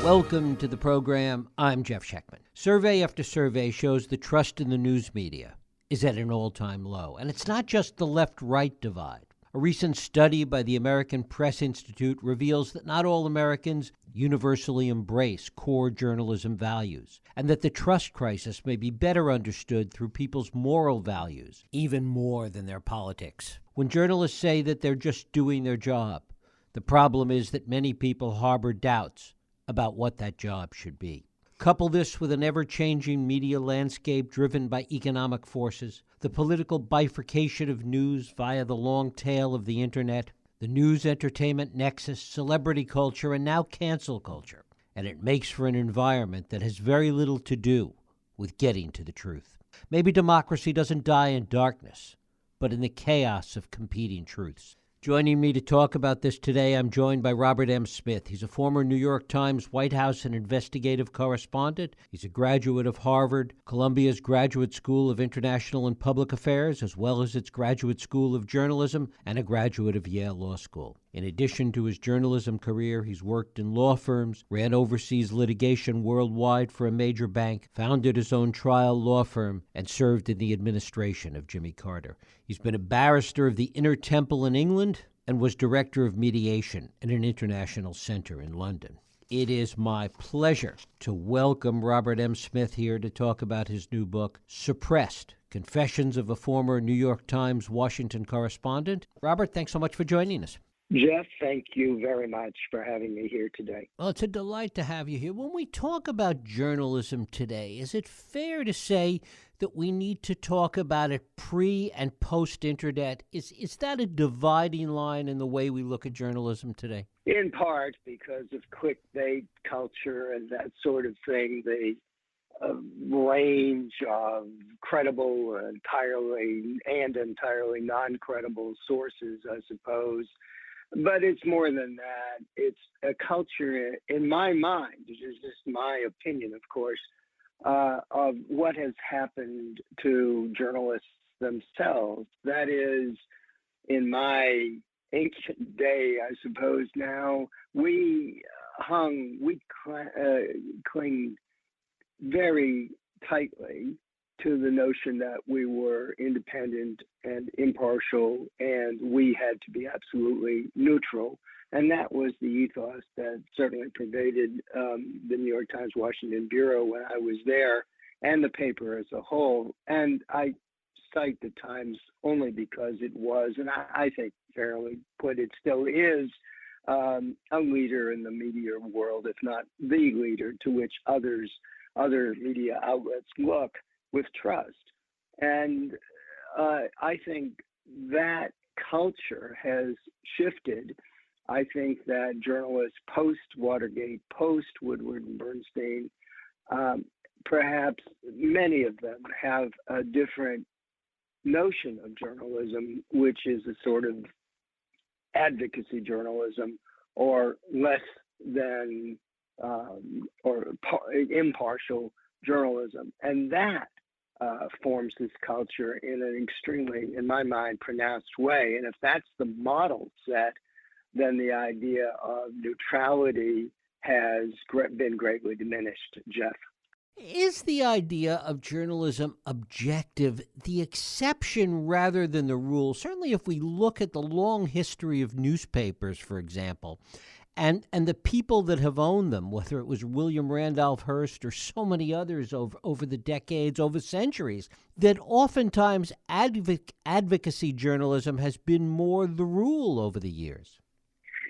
Welcome to the program. I'm Jeff Schechtman. Survey after survey shows the trust in the news media is at an all-time low. And it's not just the left-right divide. A recent study by the American Press Institute reveals that not all Americans universally embrace core journalism values, and that the trust crisis may be better understood through people's moral values, even more than their politics. When journalists say that they're just doing their job, the problem is that many people harbor doubts about what that job should be. Couple this with an ever-changing media landscape driven by economic forces, the political bifurcation of news via the long tail of the internet, the news-entertainment nexus, celebrity culture, and now cancel culture. And it makes for an environment that has very little to do with getting to the truth. Maybe democracy doesn't die in darkness, but in the chaos of competing truths. Joining me to talk about this today, I'm joined by Robert M. Smith. He's a former New York Times White House and investigative correspondent. He's a graduate of Harvard, Columbia's Graduate School of International and Public Affairs, as well as its Graduate School of Journalism, and a graduate of Yale Law School. In addition to his journalism career, he's worked in law firms, ran overseas litigation worldwide for a major bank, founded his own trial law firm, and served in the administration of Jimmy Carter. He's been a barrister of the Inner Temple in England and was director of mediation at an international center in London. It is my pleasure to welcome Robert M. Smith here to talk about his new book, Suppressed: Confessions of a Former New York Times Washington Correspondent. Robert, thanks so much for joining us. Jeff, thank you very much for having me here today. Well, it's a delight to have you here. When we talk about journalism today, is it fair to say that we need to talk about it pre- and post-internet? Is that a dividing line in the way we look at journalism today? In part because of clickbait culture and that sort of thing, the range of credible entirely non-credible sources, I suppose. But it's more than that. It's a culture, in my mind, this is just my opinion, of course, of what has happened to journalists themselves. That is, in my ancient day, I suppose now, we cling very tightly to the notion that we were independent and impartial and we had to be absolutely neutral. And that was the ethos that certainly pervaded the New York Times Washington Bureau when I was there, and the paper as a whole. And I cite the Times only because it was, and I think fairly put, it still is, a leader in the media world, if not the leader, to which other media outlets look with trust. And I think that culture has shifted. I think that journalists post-Watergate, post-Woodward and Bernstein, perhaps many of them have a different notion of journalism, which is a sort of advocacy journalism, or less than impartial journalism. And that forms this culture in an extremely, in my mind, pronounced way. And if that's the model set, then the idea of neutrality has been greatly diminished, Jeff. Is the idea of journalism objective the exception rather than the rule? Certainly if we look at the long history of newspapers, for example, and the people that have owned them, whether it was William Randolph Hearst or so many others over the decades, over centuries, that oftentimes advocacy journalism has been more the rule over the years.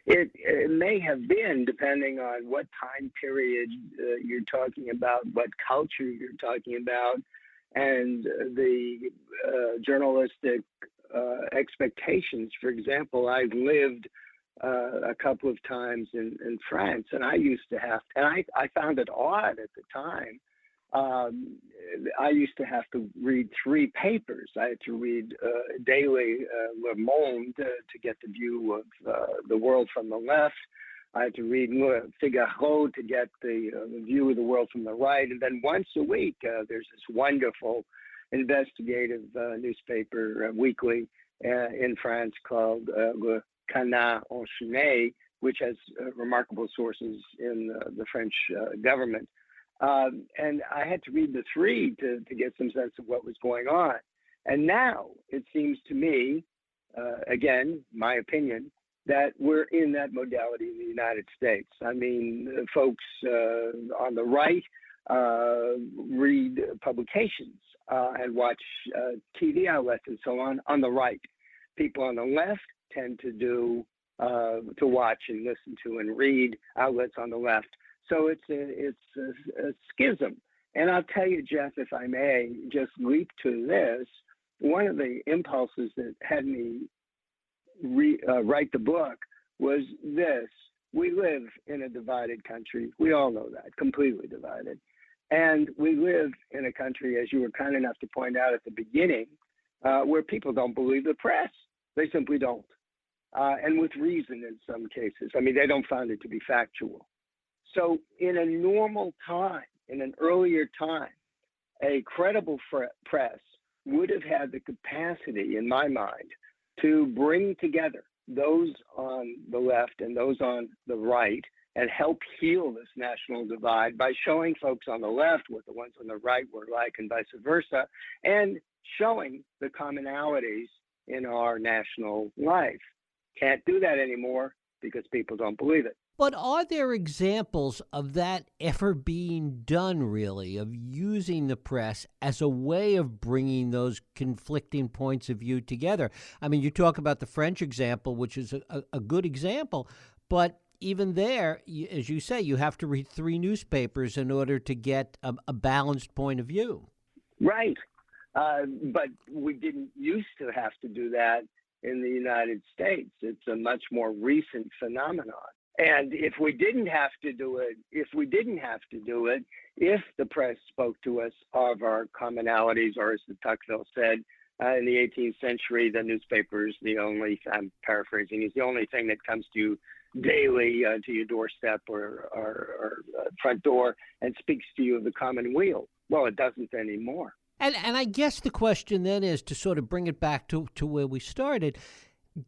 It may have been, depending on what time period you're talking about, what culture you're talking about, and the journalistic expectations. For example, I've lived a couple of times in France, and I used to have, and I found it odd at the time. I used to have to read 3 papers. I had to read daily Le Monde to get the view of the world from the left. I had to read Le Figaro to get the view of the world from the right. And then once a week, there's this wonderful investigative newspaper weekly in France called Le Canard Enchaîné, which has remarkable sources in the French government. And I had to read the three to get some sense of what was going on. And now it seems to me, again, my opinion, that we're in that modality in the United States. I mean, folks on the right read publications and watch TV outlets and so on the right. People on the left tend to watch and listen to and read outlets on the left. So it's a schism. And I'll tell you, Jeff, if I may just leap to this, one of the impulses that had me write the book was this. We live in a divided country. We all know that, completely divided. And we live in a country, as you were kind enough to point out at the beginning, where people don't believe the press. They simply don't. And with reason in some cases. I mean, they don't find it to be factual. So in a normal time, in an earlier time, a credible press would have had the capacity, in my mind, to bring together those on the left and those on the right and help heal this national divide by showing folks on the left what the ones on the right were like and vice versa, and showing the commonalities in our national life. Can't do that anymore because people don't believe it. But are there examples of that ever being done, really, of using the press as a way of bringing those conflicting points of view together? I mean, you talk about the French example, which is a good example, but even there, as you say, you have to read three newspapers in order to get a balanced point of view. Right. But we didn't used to have to do that in the United States. It's a much more recent phenomenon. And if we didn't have to do it, if the press spoke to us of our commonalities, or as de Tocqueville said, in the 18th century, the newspapers, I'm paraphrasing, is the only thing that comes to you daily to your doorstep or front door and speaks to you of the common weal. Well, it doesn't anymore. And I guess the question then is, to sort of bring it back to where we started,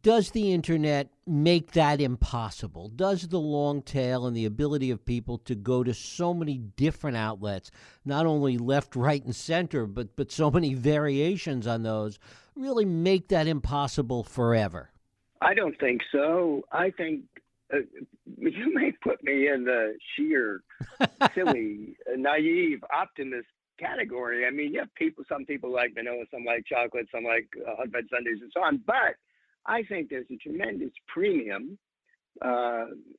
does the internet make that impossible? Does the long tail and the ability of people to go to so many different outlets, not only left, right, and center, but so many variations on those, really make that impossible forever? I don't think so. I think you may put me in the sheer, silly, naive optimist category. I mean, you have some people like vanilla, some like chocolate, some like hot bread sundaes and so on. But I think there's a tremendous premium,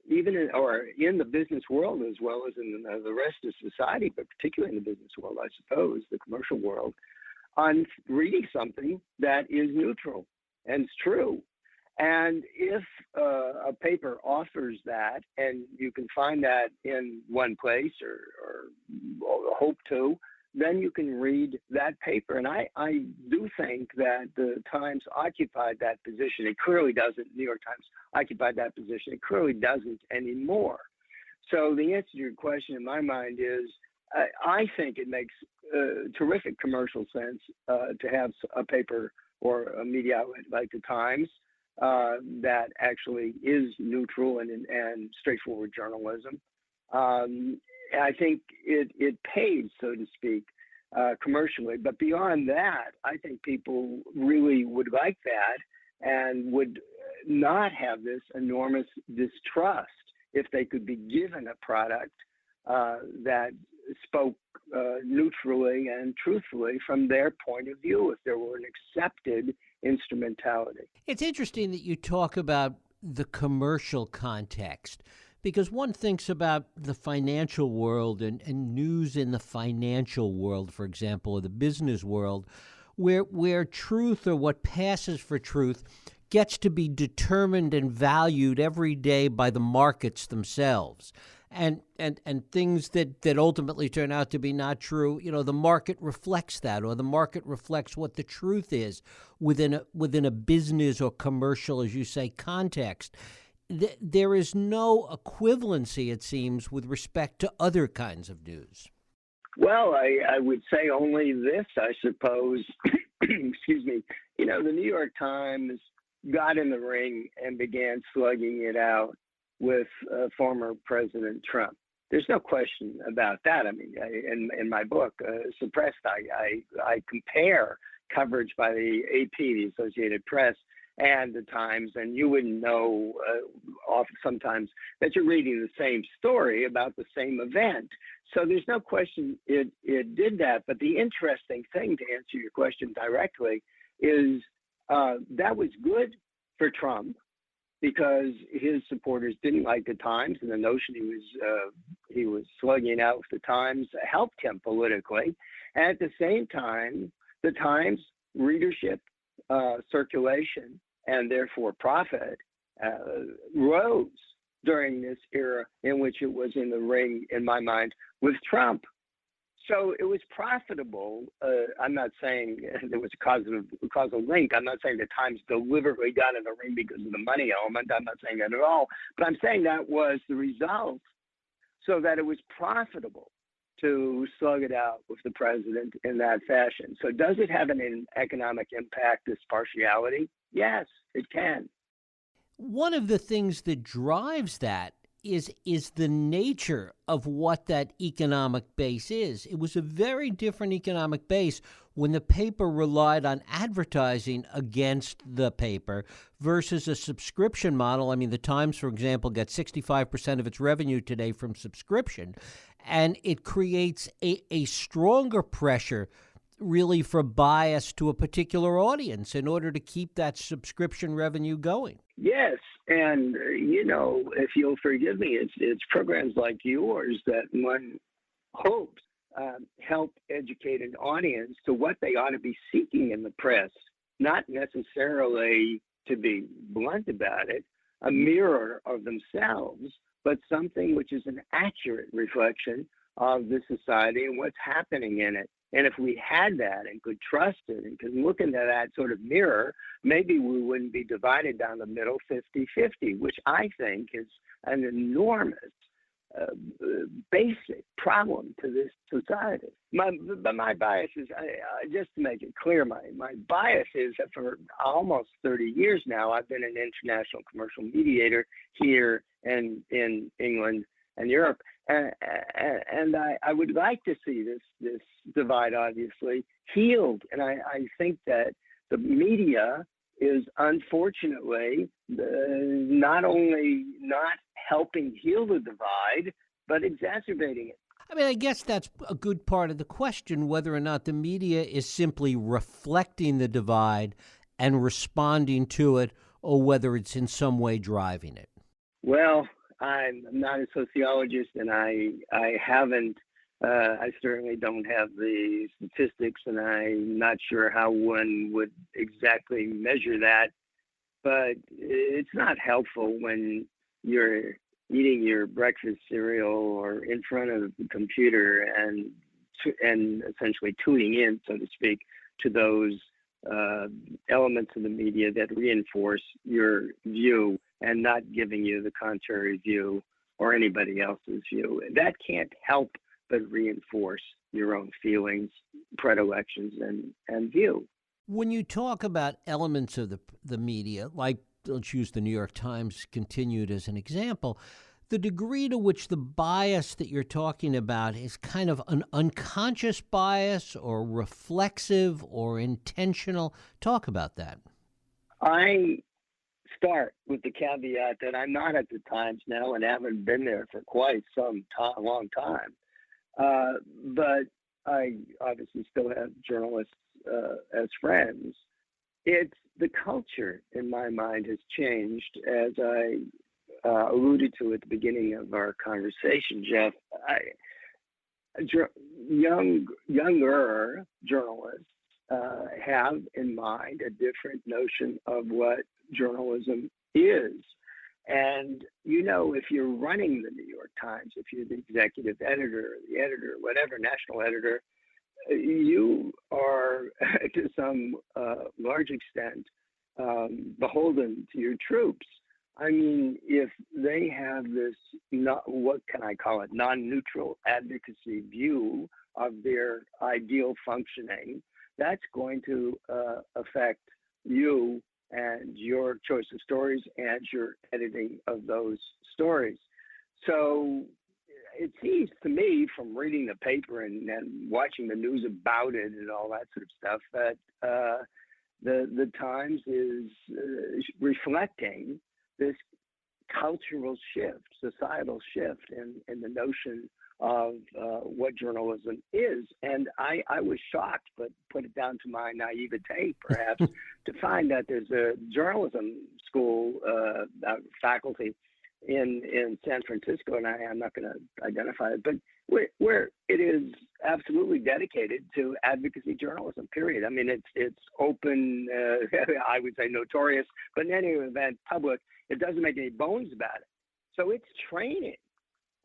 even in the business world as well as in the rest of society, but particularly in the business world, I suppose, the commercial world, on reading something that is neutral and it's true. And if a paper offers that, and you can find that in one place or hope to, then you can read that paper. And I do think that the Times occupied that position. It clearly doesn't. New York Times occupied that position. It clearly doesn't anymore. So the answer to your question in my mind is, I think it makes terrific commercial sense to have a paper or a media outlet like the Times that actually is neutral and straightforward journalism. I think it pays, so to speak, commercially. But beyond that, I think people really would like that and would not have this enormous distrust if they could be given a product that spoke neutrally and truthfully from their point of view, if there were an accepted instrumentality. It's interesting that you talk about the commercial context, because one thinks about the financial world and news in the financial world, for example, or the business world, where truth, or what passes for truth, gets to be determined and valued every day by the markets themselves. And things that ultimately turn out to be not true, the market reflects that, or the market reflects what the truth is within a business or commercial, as you say, context. There is no equivalency, it seems, with respect to other kinds of news. Well, I would say only this, I suppose. Excuse me. The New York Times got in the ring and began slugging it out with former President Trump. There's no question about that. I mean, in my book, Suppressed, I compare coverage by the AP, the Associated Press, and the Times, and you wouldn't know sometimes that you're reading the same story about the same event. So there's no question it did that. But the interesting thing, to answer your question directly, is that was good for Trump because his supporters didn't like the Times, and the notion he was slugging out with the Times helped him politically. And at the same time, the Times readership, circulation, and therefore profit rose during this era in which it was in the ring, in my mind, with Trump. So it was profitable. I'm not saying there was a causal link. I'm not saying the Times deliberately got in the ring because of the money element. I'm not saying that at all. But I'm saying that was the result, so that it was profitable to slug it out with the president in that fashion. So does it have an economic impact, this partiality? Yes, it can. One of the things that drives that is the nature of what that economic base is. It was a very different economic base when the paper relied on advertising against the paper versus a subscription model. I mean, the Times, for example, gets 65% of its revenue today from subscription, and it creates a stronger pressure really for bias to a particular audience in order to keep that subscription revenue going. Yes, and if you'll forgive me, it's programs like yours that one hopes help educate an audience to what they ought to be seeking in the press, not necessarily, to be blunt about it, a mirror of themselves, but something which is an accurate reflection of the society and what's happening in it. And if we had that and could trust it and could look into that sort of mirror, maybe we wouldn't be divided down the middle 50-50, which I think is an enormous basic problem to this society. But my bias is, just to make it clear, my bias is that for almost 30 years now, I've been an international commercial mediator here in England and Europe. And I would like to see this divide, obviously, healed. And I think that the media is unfortunately not only not helping heal the divide, but exacerbating it. I mean, I guess that's a good part of the question, whether or not the media is simply reflecting the divide and responding to it, or whether it's in some way driving it. Well, I'm not a sociologist, and I haven't. I certainly don't have the statistics, and I'm not sure how one would exactly measure that. But it's not helpful when you're eating your breakfast cereal or in front of the computer and essentially tuning in, so to speak, to those elements of the media that reinforce your view and not giving you the contrary view or anybody else's view. That can't help but reinforce your own feelings, predilections, and view. When you talk about elements of the media, like let's use the New York Times continued as an example, the degree to which the bias that you're talking about is kind of an unconscious bias or reflexive or intentional. Talk about that. I start with the caveat that I'm not at the Times now and haven't been there for quite some time, long time. But I obviously still have journalists as friends. It's the culture, in my mind, has changed. As I alluded to at the beginning of our conversation, Jeff, younger journalists have in mind a different notion of what journalism is. And, if you're running the New York Times, if you're the executive editor, the editor, whatever, national editor, you are to some large extent beholden to your troops. I mean, if they have this, what can I call it, non-neutral advocacy view of their ideal functioning, that's going to affect you and your choice of stories and your editing of those stories. So it seems to me from reading the paper and watching the news about it and all that sort of stuff that the Times is reflecting this cultural shift, societal shift in the notion of what journalism is. And I was shocked, but put it down to my naivete, perhaps, to find that there's a journalism school faculty in San Francisco, and I'm not going to identify it, but where it is absolutely dedicated to advocacy journalism, period. I mean, it's open, I would say notorious, but in any event, public. It doesn't make any bones about it. So it's training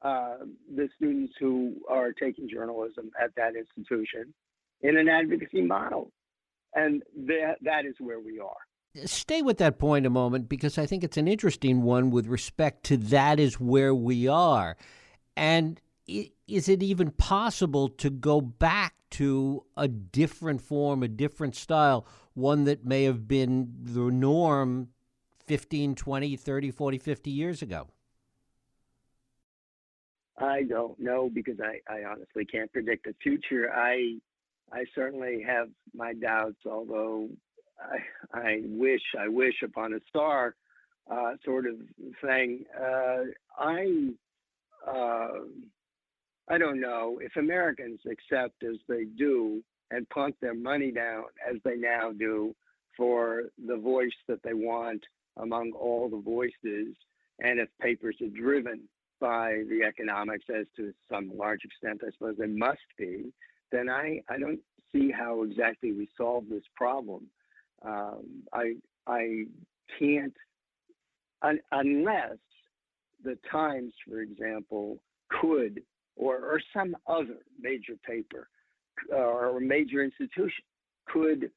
the students who are taking journalism at that institution in an advocacy model. And that is where we are. Stay with that point a moment, because I think it's an interesting one with respect to that is where we are. And is it even possible to go back to a different form, a different style, one that may have been the norm 15, 20, 30, 40, 50 years ago? I don't know, because I honestly can't predict the future. I certainly have my doubts, although I wish upon a star sort of thing. I don't know if Americans accept as they do and plunk their money down as they now do for the voice that they want among all the voices, and if papers are driven by the economics, as to some large extent I suppose they must be, then I don't see how exactly we solve this problem. I can't, unless the Times, for example, could, or some other major paper or major institution could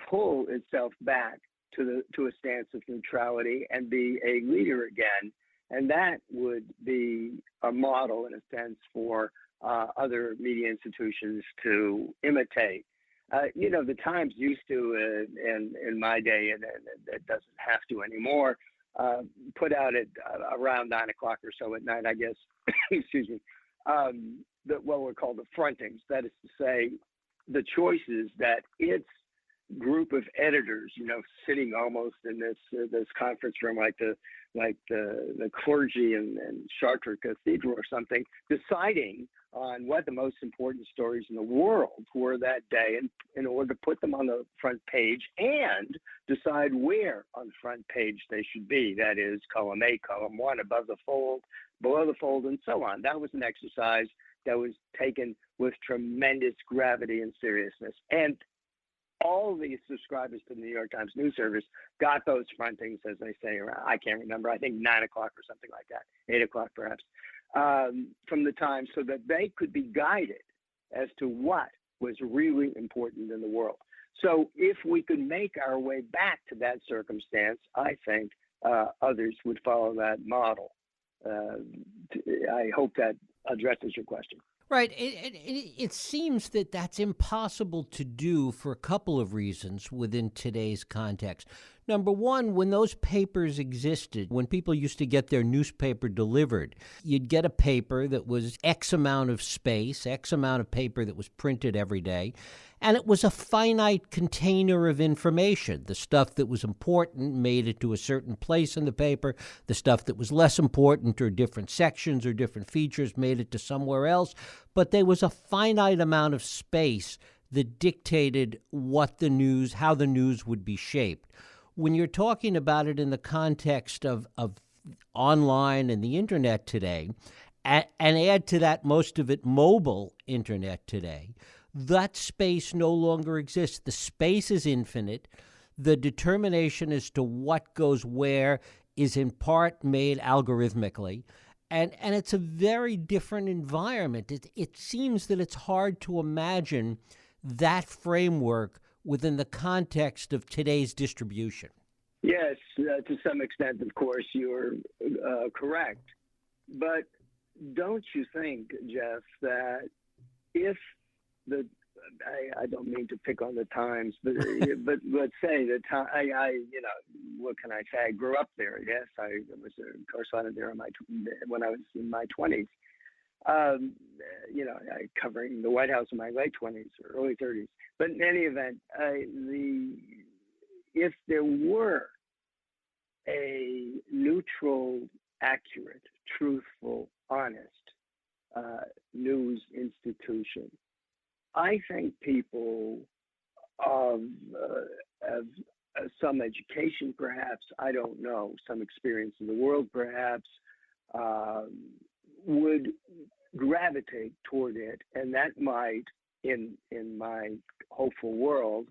pull itself back to a stance of neutrality and be a leader again. And that would be a model, in a sense, for other media institutions to imitate. The Times used to, in my day, and it doesn't have to anymore, put out at around 9 o'clock or so at night, I guess, excuse me, what were called the frontings. That is to say, the choices that its group of editors, sitting almost in this conference room like the clergy in Chartres Cathedral or something, deciding on what the most important stories in the world were that day, and in order to put them on the front page and decide where on the front page they should be. That is, column A, column 1, above the fold, below the fold, and so on. That was an exercise that was taken with tremendous gravity and seriousness. And all the subscribers to the New York Times News Service got those frontings, as they say, around, I can't remember, I think 9 o'clock or something like that, 8 o'clock perhaps, from the Times, so that they could be guided as to what was really important in the world. So if we could make our way back to that circumstance, I think others would follow that model. I hope that addresses your question. Right. It seems that that's impossible to do for a couple of reasons within today's context. Number one, when those papers existed, when people used to get their newspaper delivered, you'd get a paper that was X amount of space, X amount of paper that was printed every day, and it was a finite container of information. The stuff that was important made it to a certain place in the paper. The stuff that was less important, or different sections or different features, made it to somewhere else. But there was a finite amount of space that dictated what the news, how the news would be shaped. When you're talking about it in the context of online and the internet today, and add to that most of it mobile internet today, that space no longer exists. The space is infinite. The determination as to what goes where is in part made algorithmically. And it's a very different environment. It seems that it's hard to imagine that framework within the context of today's distribution. Yes, to some extent, of course, you're correct. But don't you think, Jeff, that if I don't mean to pick on the Times, but let's say the Times, what can I say? I grew up there. Yes, I was a correspondent there when I was in my 20s. Covering the White House in my late 20s or early 30s. But in any event, if there were a neutral, accurate, truthful, honest news institution, I think people of some education, perhaps, I don't know, some experience in the world, perhaps, would gravitate toward it, and that might, in my hopeful world,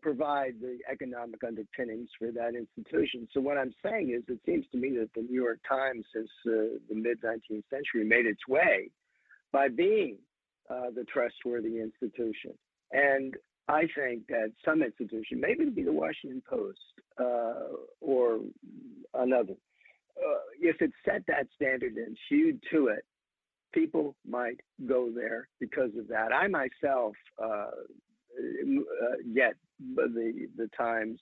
provide the economic underpinnings for that institution. So what I'm saying is, it seems to me that the New York Times, since the mid-19th century, made its way by being the trustworthy institution. And I think that some institution, maybe it'd be the Washington Post or another, if it set that standard and hewed to it, people might go there because of that. I myself get the Times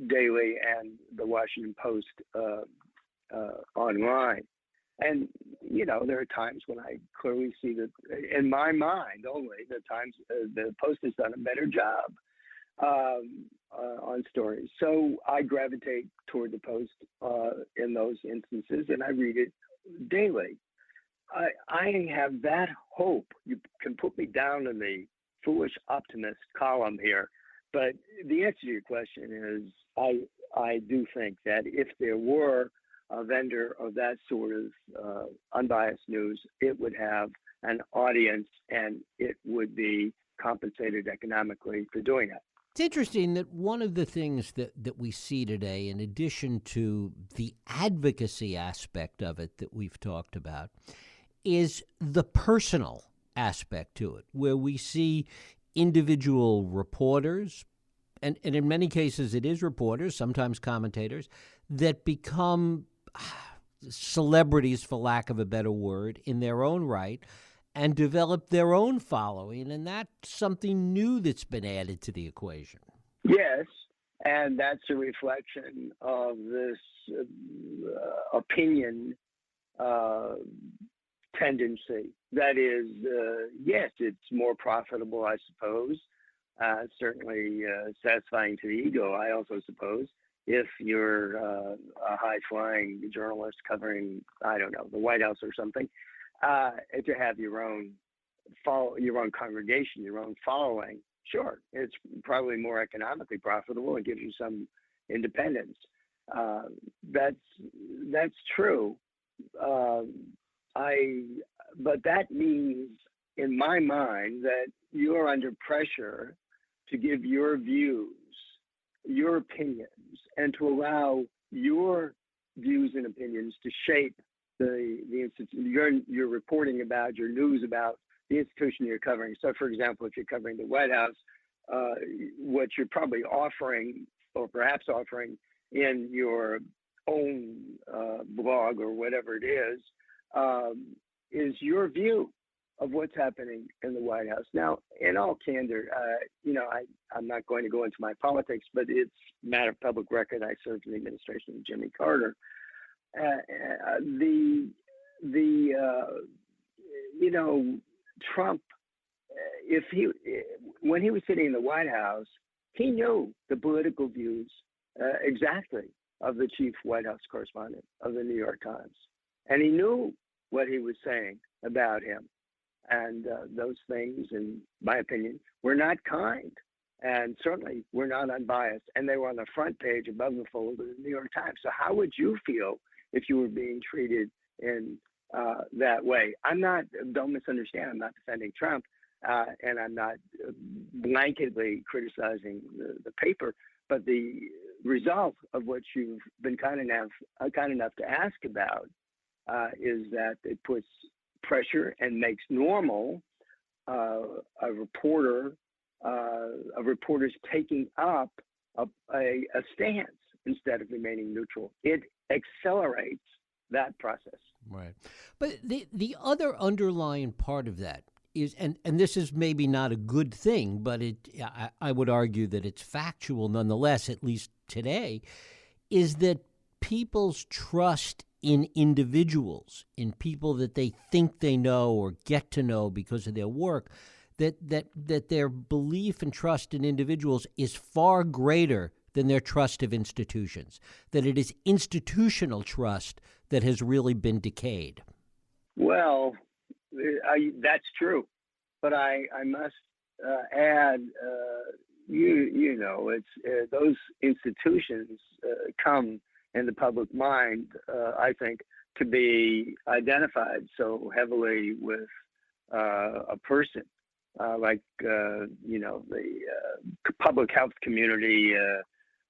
daily and the Washington Post online. And, there are times when I clearly see that, in my mind only, the Times, the Post has done a better job on stories. So I gravitate toward the Post in those instances, and I read it daily. I have that hope. You can put me down in the foolish optimist column here, but the answer to your question is I do think that if there were a vendor of that sort of unbiased news, it would have an audience and it would be compensated economically for doing it. It's interesting that one of the things that we see today, in addition to the advocacy aspect of it that we've talked about, is the personal aspect to it, where we see individual reporters, and in many cases it is reporters, sometimes commentators, that become celebrities, for lack of a better word, in their own right, and develop their own following, and that's something new that's been added to the equation. Yes, and that's a reflection of this opinion tendency. That is, yes, it's more profitable, I suppose, certainly satisfying to the ego, I also suppose, if you're a high-flying journalist covering, I don't know, the White House or something, to have your own congregation, your own following. Sure, it's probably more economically profitable and gives you some independence. That's true. But that means, in my mind, that you're under pressure to give your views, your opinions, and to allow your views and opinions to shape the institution you're reporting about, your news about the institution you're covering. So, for example, if you're covering the White House, what you're probably offering, or perhaps offering, in your own blog or whatever it is your view of what's happening in the White House. Now, in all candor, I'm not going to go into my politics, but it's a matter of public record. I served in the administration of Jimmy Carter. Trump, when he was sitting in the White House, he knew the political views exactly of the chief White House correspondent of the New York Times. And he knew what he was saying about him. And those things, in my opinion, were not kind, and certainly were not unbiased. And they were on the front page above the fold of the New York Times. So how would you feel if you were being treated in that way? Don't misunderstand, I'm not defending Trump, and I'm not blanketly criticizing the paper, but the result of what you've been kind enough to ask about is that it puts pressure and makes normal a reporter's taking up a stance instead of remaining neutral. It accelerates that process. Right. But the other underlying part of that is, and this is maybe not a good thing, but I would argue that it's factual nonetheless, at least today is that people's trust in individuals, in people that they think they know or get to know because of their work, that their belief and trust in individuals is far greater than their trust of institutions, that it is institutional trust that has really been decayed. Well, that's true, but I must add, it's those institutions come in the public mind, I think, to be identified so heavily with a person, like the public health community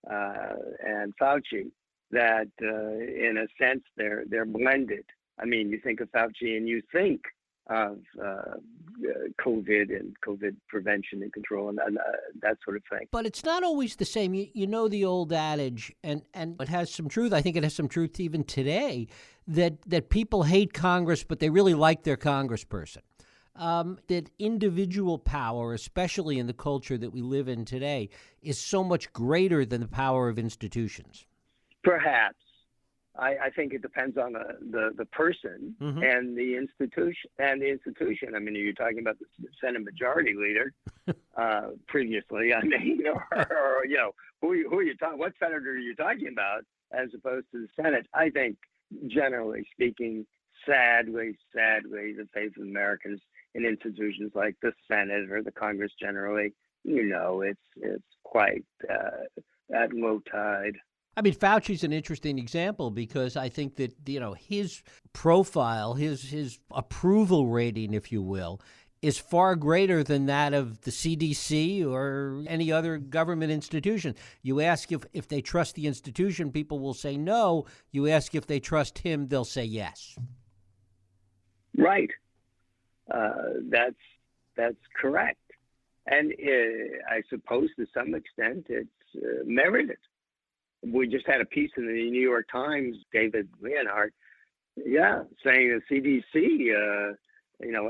and Fauci, that in a sense they're blended. I mean, you think of Fauci and you think of COVID and COVID prevention and control and that sort of thing. But it's not always the same. You know the old adage, and it has some truth. I think it has some truth even today, that people hate Congress, but they really like their congressperson. That individual power, especially in the culture that we live in today, is so much greater than the power of institutions. Perhaps. I think it depends on the person and the institution. I mean, you're talking about the Senate Majority Leader previously. I mean, or who are you talking? What senator are you talking about, as opposed to the Senate? I think, generally speaking, sadly, the faith of Americans in institutions like the Senate or the Congress generally, it's quite at low tide. I mean, Fauci's an interesting example because I think that, his profile, his approval rating, if you will, is far greater than that of the CDC or any other government institution. You ask if they trust the institution, people will say no. You ask if they trust him, they'll say yes. Right. That's correct. And I suppose to some extent it's merited. We just had a piece in the New York Times, David Leonhardt, saying the CDC,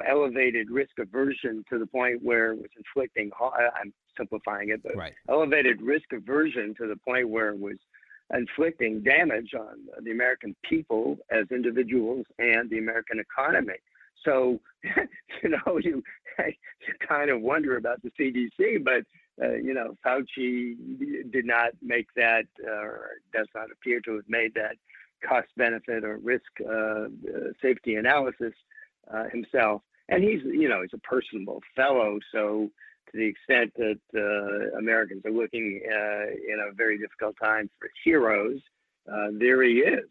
elevated risk aversion to the point where it was inflicting, I'm simplifying it, but right. Elevated risk aversion to the point where it was inflicting damage on the American people as individuals and the American economy. So, you kind of wonder about the CDC, but Fauci did not make that, or does not appear to have made that cost benefit or risk safety analysis himself. And he's a personable fellow. So to the extent that Americans are looking in a very difficult time for heroes, there he is.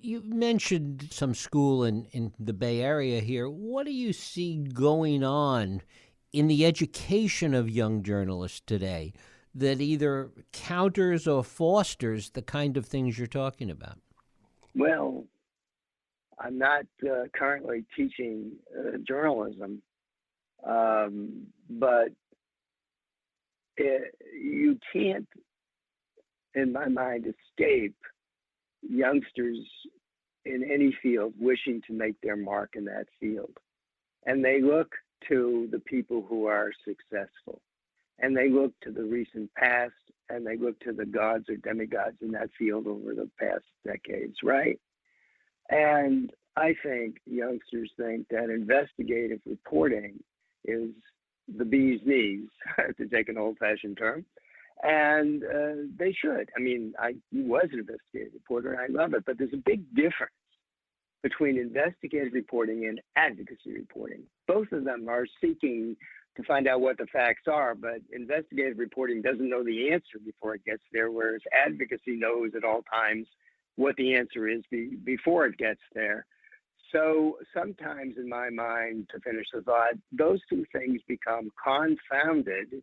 You mentioned some school in the Bay Area here. What do you see going on in the education of young journalists today that either counters or fosters the kind of things you're talking about? Well, I'm not currently teaching journalism, but you can't, in my mind, escape youngsters in any field wishing to make their mark in that field. And they look to the people who are successful. And they look to the recent past, and they look to the gods or demigods in that field over the past decades, right? And I think youngsters think that investigative reporting is the bee's knees, to take an old-fashioned term. And they should. I mean, I was an investigative reporter, and I love it. But there's a big difference between investigative reporting and advocacy reporting. Both of them are seeking to find out what the facts are, but investigative reporting doesn't know the answer before it gets there, whereas advocacy knows at all times what the answer is before it gets there. So sometimes, in my mind, to finish the thought, those two things become confounded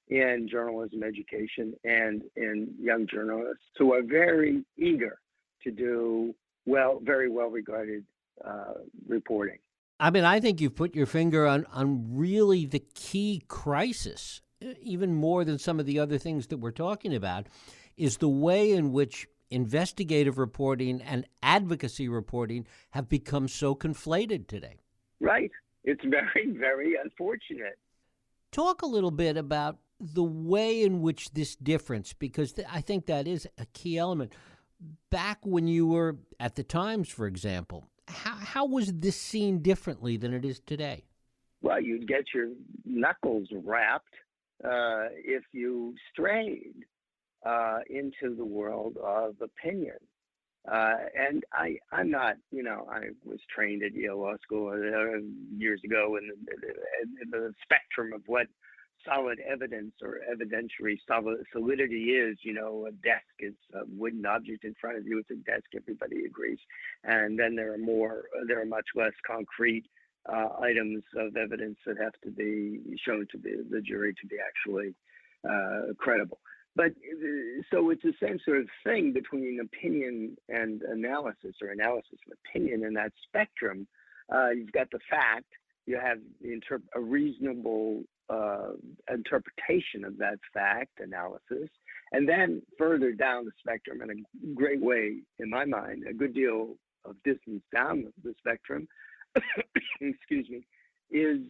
in journalism education and in young journalists who are very eager to do very well-regarded reporting. I mean, I think you've put your finger on really the key crisis, even more than some of the other things that we're talking about, is the way in which investigative reporting and advocacy reporting have become so conflated today. Right. It's very, very unfortunate. Talk a little bit about the way in which this difference, because I think that is a key element. Back when you were at the Times, for example, how was this seen differently than it is today? Well, you'd get your knuckles rapped if you strayed into the world of opinion. And I'm not, I was trained at Yale Law School years ago in the spectrum of what solid evidence or evidentiary solidity is. A desk is a wooden object in front of you. It's a desk, everybody agrees. And then there are much less concrete items of evidence that have to be shown to the jury to be actually credible. But so it's the same sort of thing between opinion and analysis, or analysis and opinion. In that spectrum, you've got the fact, you have a reasonable interpretation of that fact, analysis, and then further down the spectrum, in a great way, in my mind, a good deal of distance down the spectrum, excuse me, is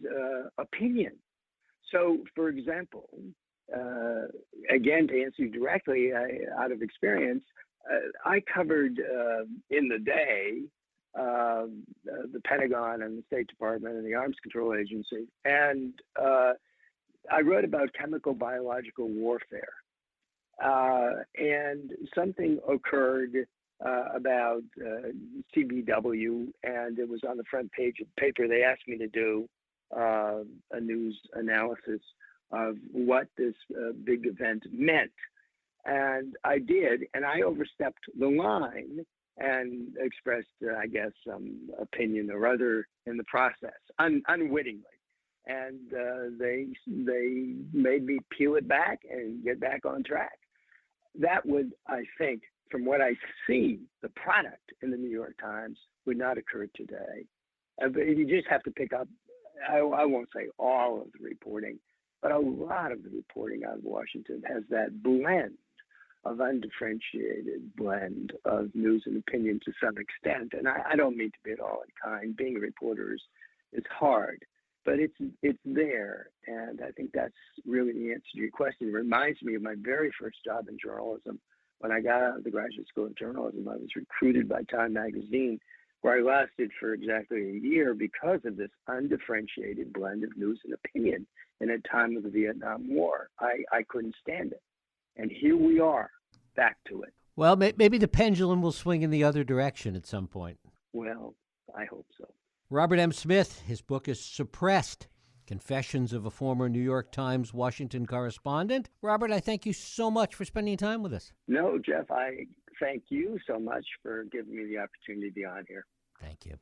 opinion. So, for example, again, to answer you directly, out of experience, I covered in the day the Pentagon and the State Department and the Arms Control Agency, and I wrote about chemical biological warfare. And something occurred about CBW, and it was on the front page of the paper. They asked me to do a news analysis of what this big event meant. And I did, and I overstepped the line and expressed, I guess, some opinion or other in the process, unwittingly. And they made me peel it back and get back on track. That would, I think, from what I see, the product in the New York Times would not occur today. But you just have to pick up, I won't say all of the reporting, but a lot of the reporting out of Washington has that blend of undifferentiated blend of news and opinion to some extent. And I don't mean to be at all unkind. Being a reporter is hard, but it's there. And I think that's really the answer to your question. It reminds me of my very first job in journalism. When I got out of the graduate school of journalism, I was recruited by Time magazine, where I lasted for exactly a year because of this undifferentiated blend of news and opinion in a time of the Vietnam War. I couldn't stand it. And here we are, back to it. Well, maybe the pendulum will swing in the other direction at some point. Well, I hope so. Robert M. Smith, his book is Suppressed, Confessions of a Former New York Times Washington Correspondent. Robert, I thank you so much for spending time with us. No, Jeff, I thank you so much for giving me the opportunity to be on here. Thank you.